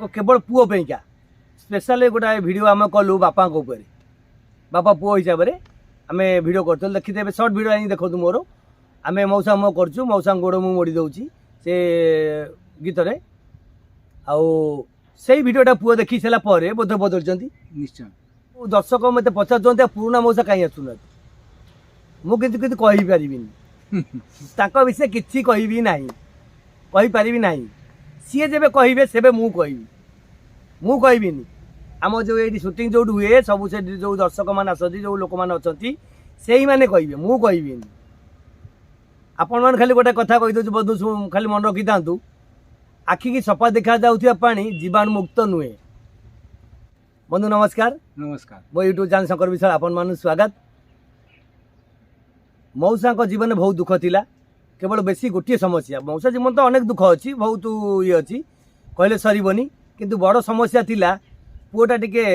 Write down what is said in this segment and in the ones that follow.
केवल पुओ पैका स्पेशल गोटे वीडियो आम कलु बापा बापा पुओ हिसाब से आम भिड कर देखिए सर्ट भिड आई देखो मोर आम मौसा मो कर मौसा गोड़ मु मोड़ी दौची से गीत रे से भिडटा पुओ देखी सारा बोध बदल निश्चय दर्शक मत पचार पुराना मौसा कहीं आसुना मुझे कहीपरि विषय किसी कहबी ना कहीपरि ना सी जब कहे से मु कहबी आम जो ये सुटिंग जो हुए सब से जो दर्शक मान आसती जो लोक मैंने अच्छा से मैंने कहे मु कहबी आपण मैंने खाली गोटे कथा कहीदे बंधु खाली मन रखी था आखि की सफा देखा जाऊा पानी जीवाणु मुक्त नुहे। बंधु नमस्कार नमस्कार मो यूट्यूब चैनल शंकर विशाल आपण मान स्वागत। मौसा जीवन में बहुत दुख थिला केवल बेसी गोटे समस्या मौसा जीवन तो अनेक दुख अच्छी बहुत ये अच्छी कहले सरबनी किंतु बड़ समस्या थिला पुओटा टिके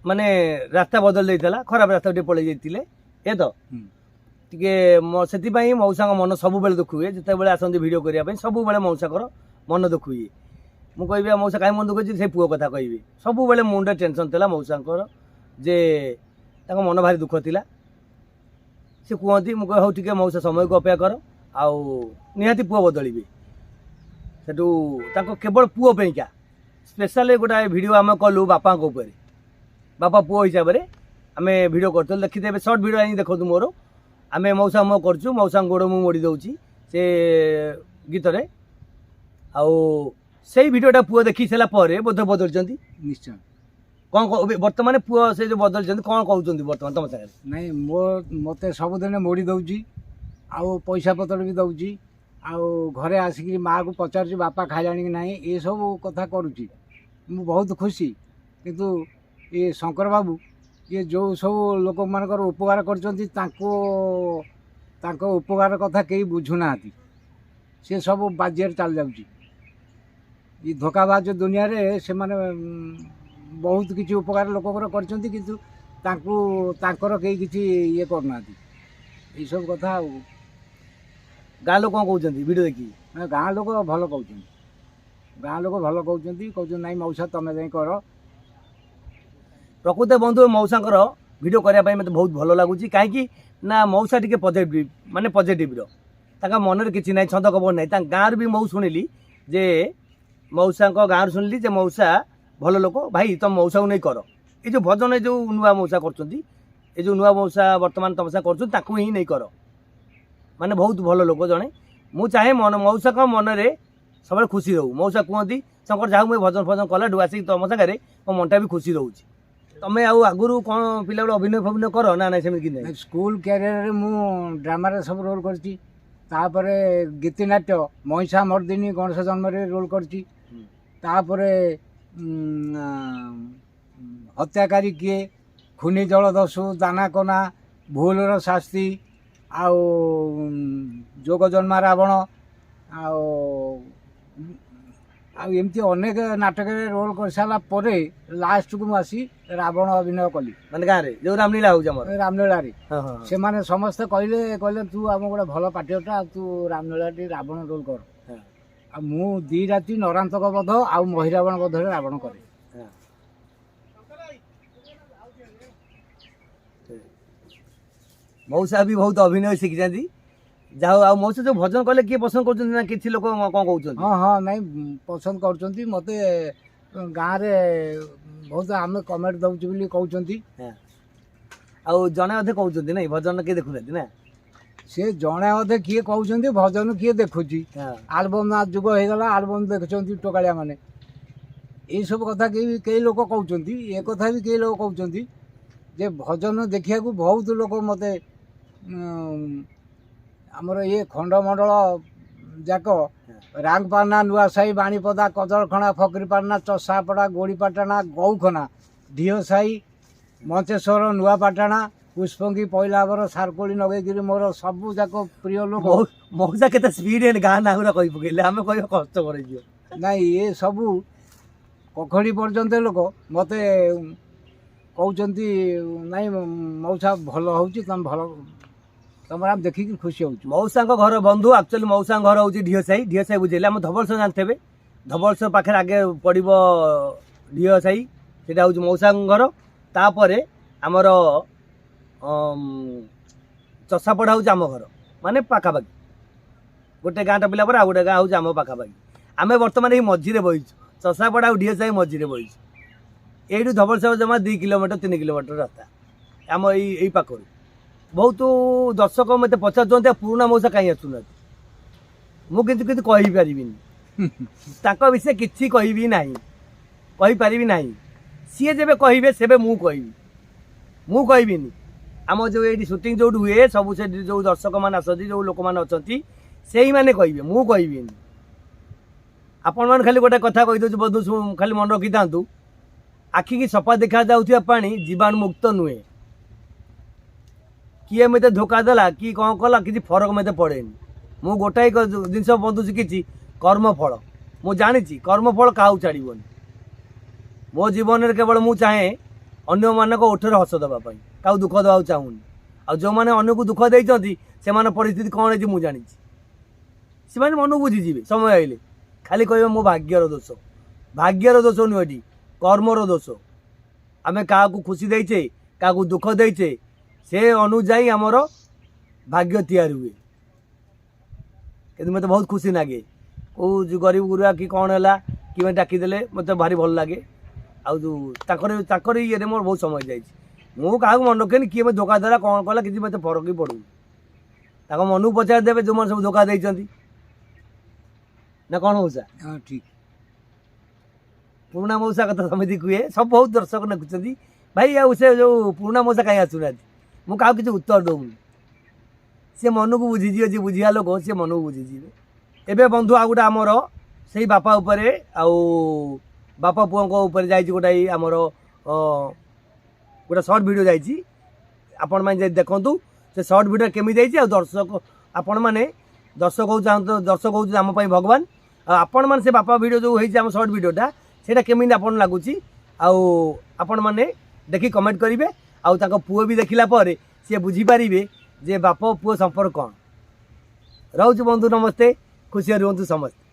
माने रास्ता बदल देइतला खराब रास्ता टे पड़े जाइतिले ए तो टिके से मौसा मन सब बेले दुख हुए जिते बड़े आसती भिड करने सब बेले मौसा मन दुख हुए मु कह मौसा कहीं मन दुख से पुओ कथा कहि सब बेले मुंडे टेंशन थिला मौसा जे मन भारी दुख थिला से कहती मुझे हूँ टे मौसा समय को अपेक्षा कर आहाती पुओ बदलिए से केवल पुओ पैका स्पेशल गोटे वीडियो आम कलु बापा बापा पुओ हिसाब से आम भिड कर देखिए सर्ट भिड आई देखो मोर आम मौसा मो कर मौसा गोड़ मु मोड़ी दौची से गीत रे से भिडटा पुओ देखी सारा बोध बदल निश्चय कौन बर्तमान पुओ से जो बदल कौन कहते बर्तमान तुम सागर नहीं मो मत सबुदिन मोड़ी दौची आउ पैसा पतर भी दौची आउ घरे आसिक माँ को पचार बापा खाइलाणी कि नहीं ये सब कथा करुच्ची मु बहुत खुशी किंतु ये शंकर बाबू ये जो सब लोक मानकर उपकार कर उपकार कथा कहीं बुझुना से सब बाजियार चल जाऊँगी ये धोखाबाज दुनिया रे से माने बहुत किसी उपकार लोक किंतु तांकर कहीं किसी ये करना ये सब कथा गाँ लोक कौन कहते वीडियो देखी गाँ लोक भल कहते गाँ लोक भल कहते नाई मौसा तुम जाए कर प्रकृत बंधु मौसा वीडियो करने मत बहुत भल लगुच कहीं ना मौसा टी पॉजिटिव माने पॉजिटिव मन में किसी ना छंद खबर ना गाँव भी मु शुणिली जे मौसा गाँव शुणिली जे मौसा भल लोक भाई तुम मौसा को नहीं कर ये जो भजन जो नुआ मौसा कर जो नुआ मौसा बर्तमान तुम सा कर ही नहीं कर माने बहुत भल लोक जड़े मु चाहे मन मौसा मन में सब खुशी रहू मौसा कहती शंकर जाऊ मुझे भजन फजन कला डुआसी तुम सागर मो मनटा भी खुशी रोचे तुम आगुरी कौन पिला अभिनय फभिनय कर ना ना सेमती स्कूल कैरियर मु ड्रामा सब रोल करची तापरे गीतिनाट्य महिषा मर्दिनी गणेश जन्म रोल करची तापरे हत्याकारी किए खुनी जल दस्यु दाना कना भूलर शास्ति आउ जोग जन्मा रावण आमती अनेक नाटक रोल कर सारा लास्ट को आसी रावण अभिनय कली माने गाँव में जो रामलीला हो रामलीला से माने समस्त कहले कहले तू आम गोटे भल पार्टीटा तू रामलीला रावण रोल कर मु दी राति नरांतक बध आ महिरावण बध रावण करे मौसा भी बहुत अभिनय शिखी जाओ आ मौसा जो भजन कले किए पसंद कर किसी लोक कौन कहते हाँ हाँ नहीं पसंद कर मत गाँव में बहुत आम कमेंट दौचु बोली कहते जड़े अधे कहते नहीं भजन किए देखुना ना से जड़े अधे किए कहते भजन किए देखुची आलबम जुग होगा आलबम देखुं टोकालिया मैंने ये सब कथा कई लोक कहते ये कथा भी कई लोग कहते जे भजन देखा बहुत लोक मत आमर ये खंडमंडल जाक रांगपाना नुआसाई बाणीपदा कजलखणा फकरीपाटना चषापड़ा गोड़ीपाटना गौखना ढीओसाई मंचेश्वर नुआपाटना पुष्पंगी पैलावर सारकोली नगेगिरी मोर सबू जाक प्रिय लोक मौसा के स्पीड गाँ ना गुरा कही पकेले आम कह कष्ट कर नाई ये सबू कखड़ी पर्यंत लोक मत कहते नाई मौसा भल हो तुम भल तुम आम देखिक खुशी हो मौसा घर बंधु एक्चुअली मौसा घर हूँ ढीओसाई बुझेले आम धवलसर जानते ଧବଳେଶ୍ୱର ପାଖରେ ଆଗେ ପଡ଼ିବ ଢିଅ ସାହି, ସେଇଟା ହେଉଛି ମଉସାଙ୍କ ଘର। ତାପରେ ଆମର ଚଷାପଡ଼ା ହେଉଛି ଆମ ଘର, ମାନେ ପାଖାପାଖି ଗୋଟେ ଗାଁଟା ପିଲା ପରେ ଆଉ ଗୋଟେ ଗାଁ ହେଉଛି ଆମ ପାଖାପାଖି। ଆମେ ବର୍ତ୍ତମାନ ଏଇ ମଝିରେ ବହିଛୁ, ଚଷାପଡ଼ା ଆଉ ଢିଅ ସାହି ମଝିରେ ବହିଛୁ। ଏଇଠୁ ଧବଳେଶ୍ୱର ଜମା 2 କିଲୋମିଟର 3 କିଲୋମିଟର ରାସ୍ତା ଆମ ଏଇ ପାଖରୁ। ବହୁତ ଦର୍ଶକ ମୋତେ ପଚାରୁଛନ୍ତି ପୁରୁଣା ମଉସା କାହିଁ ଆସୁନାହାନ୍ତି। ମୁଁ କିନ୍ତୁ କିଛି କହିପାରିବିନି, ତାଙ୍କ ବିଷୟରେ କିଛି କହିବି ନାହିଁ, କହିପାରିବି ନାହିଁ। ସିଏ ଯେବେ କହିବେ ସେବେ ମୁଁ କହିବି, ମୁଁ କହିବିନି। ଆମ ଯେଉଁ ଏଇଠି ସୁଟିଂ ଯେଉଁଠି ହୁଏ ସବୁ ସେଠି ଯେଉଁ ଦର୍ଶକମାନେ ଆସନ୍ତି, ଯେଉଁ ଲୋକମାନେ ଅଛନ୍ତି ସେଇମାନେ କହିବେ, ମୁଁ କହିବିନି। ଆପଣମାନେ ଖାଲି ଗୋଟେ କଥା କହିଦେଉଛି ବନ୍ଧୁ, ଖାଲି ମନେ ରଖିଥାନ୍ତୁ, ଆଖିକି ସଫା ଦେଖାଯାଉଥିବା ପାଣି ଜୀବାଣୁ ମୁକ୍ତ ନୁହେଁ। କିଏ ମୋତେ ଧୋକା ଦେଲା କି କ'ଣ କଲା କିଛି ଫରକ ମୋତେ ପଡ଼େନି। ମୁଁ ଗୋଟାଏ ଜିନିଷ ବନ୍ଧୁ ଶିଖିଛି, କର୍ମଫଳ। ମୁଁ ଜାଣିଛି କର୍ମଫଳ କାହାକୁ ଛାଡ଼ିବନି। ମୋ ଜୀବନରେ କେବଳ ମୁଁ ଚାହେଁ ଅନ୍ୟମାନଙ୍କ ଓଠରେ ହସ ଦେବା ପାଇଁ, କାହାକୁ ଦୁଃଖ ଦେବାକୁ ଚାହୁଁନି। ଆଉ ଯେଉଁମାନେ ଅନ୍ୟକୁ ଦୁଃଖ ଦେଇଛନ୍ତି ସେମାନେ ପରିସ୍ଥିତି କ'ଣ ହେଇଛି ମୁଁ ଜାଣିଛି। ସେମାନେ ମନକୁ ବୁଝିଯିବେ ସମୟ ଆସିଲେ। ଖାଲି କହିବେ ମୋ ଭାଗ୍ୟର ଦୋଷ। ଭାଗ୍ୟର ଦୋଷ ନୁହେଁ, ଏଠି କର୍ମର ଦୋଷ। ଆମେ କାହାକୁ ଖୁସି ଦେଇଛେ, କାହାକୁ ଦୁଃଖ ଦେଇଛେ, ସେ ଅନୁଯାୟୀ ଆମର ଭାଗ୍ୟ ତିଆରି ହୁଏ। କିନ୍ତୁ ମୋତେ ବହୁତ ଖୁସି ଲାଗେ, କେଉଁ ଗରିବ ଗୁରୁଆ କି କ'ଣ ହେଲା କି ମୋତେ ଡାକିଦେଲେ ମୋତେ ଭାରି ଭଲ ଲାଗେ। ଆଉ ଯେଉଁ ତାଙ୍କର ଇଏରେ ମୋର ବହୁତ ସମୟ ଯାଇଛି। ମୁଁ କାହାକୁ ମନେ ରଖେନି, କିଏ ମୋତେ ଧୋକା ଦେଲା କ'ଣ କଲା କିଛି ମୋତେ ଫରକ ହିଁ ପଡ଼ୁନି। ତାଙ୍କ ମନକୁ ପଚାରି ଦେବେ ଯେଉଁମାନେ ସବୁ ଧୋକା ଦେଇଛନ୍ତି, ନା କ'ଣ ମଉସା? ହଁ ଠିକ୍। ପୁରୁଣା ମଉସା କଥା ସେମିତି କୁହେ, ସବୁ ବହୁତ ଦର୍ଶକ ଦେଖୁଛନ୍ତି। ଭାଇ ଆଉ ସେ ଯେଉଁ ପୁରୁଣା ମଉସା କାହିଁ ଆସୁନାହାନ୍ତି, ମୁଁ କାହାକୁ କିଛି ଉତ୍ତର ଦେଉନି। ସେ ମନକୁ ବୁଝିଯିବେ, ଯିଏ ବୁଝିବା ଲୋକ ସେ ମନକୁ ବୁଝିଯିବେ। ଏବେ ବନ୍ଧୁ ଆଉ ଗୋଟେ ଆମର ସେଇ ବାପା ଉପରେ ଆଉ ବାପା ପୁଅଙ୍କ ଉପରେ ଯାଇଛି ଗୋଟାଏ ଆମର ଗୋଟେ ସର୍ଟ ଭିଡ଼ିଓ ଯାଇଛି। ଆପଣମାନେ ଯଦି ଦେଖନ୍ତୁ ସେ ସର୍ଟ ଭିଡ଼ିଓ କେମିତି ଯାଇଛି, ଆଉ ଆପଣମାନେ ଦର୍ଶକ ହେଉଛି ଆମ ପାଇଁ ଭଗବାନ। ଆଉ ଆପଣମାନେ ସେ ବାପା ଭିଡ଼ିଓ ଯେଉଁ ହେଇଛି ଆମ ସର୍ଟ ଭିଡ଼ିଓଟା ସେଇଟା କେମିତି ଆପଣ ଲାଗୁଛି, ଆଉ ଆପଣମାନେ ଦେଖି କମେଣ୍ଟ କରିବେ। ଆଉ ତାଙ୍କ ପୁଅ ବି ଦେଖିଲା ପରେ ସିଏ ବୁଝିପାରିବେ ଯେ ବାପ ପୁଅ ସମ୍ପର୍କ କ'ଣ। ରହୁଛି ବନ୍ଧୁ, ନମସ୍ତେ, ଖୁସିରେ ରୁହନ୍ତୁ ସମସ୍ତେ।